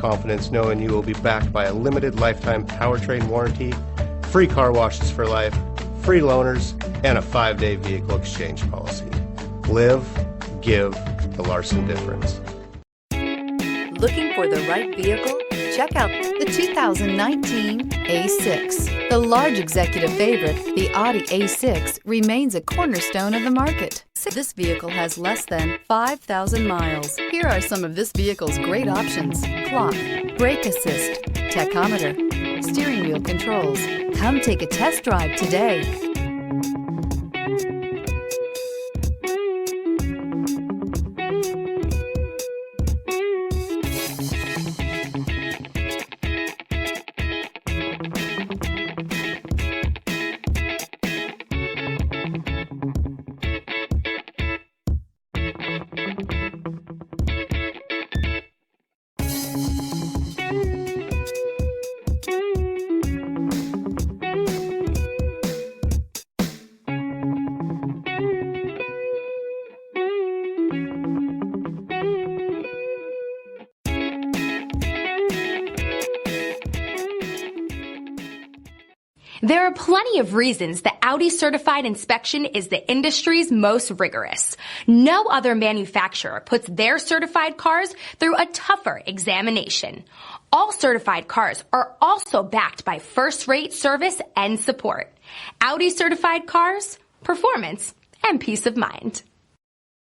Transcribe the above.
confidence knowing you will be backed by a limited lifetime powertrain warranty, free car washes for life, free loaners, and a 5-day vehicle exchange policy. Live, give the Larson difference. Looking for the right vehicle? Check out the 2019 A6. The large executive favorite, the Audi A6, remains a cornerstone of the market. This vehicle has less than 5,000 miles. Here are some of this vehicle's great options: clock, brake assist, tachometer, steering wheel controls. Come take a test drive today. There are plenty of reasons the Audi Certified inspection is the industry's most rigorous. No other manufacturer puts their certified cars through a tougher examination. All certified cars are also backed by first-rate service and support. Audi Certified cars, performance, and peace of mind.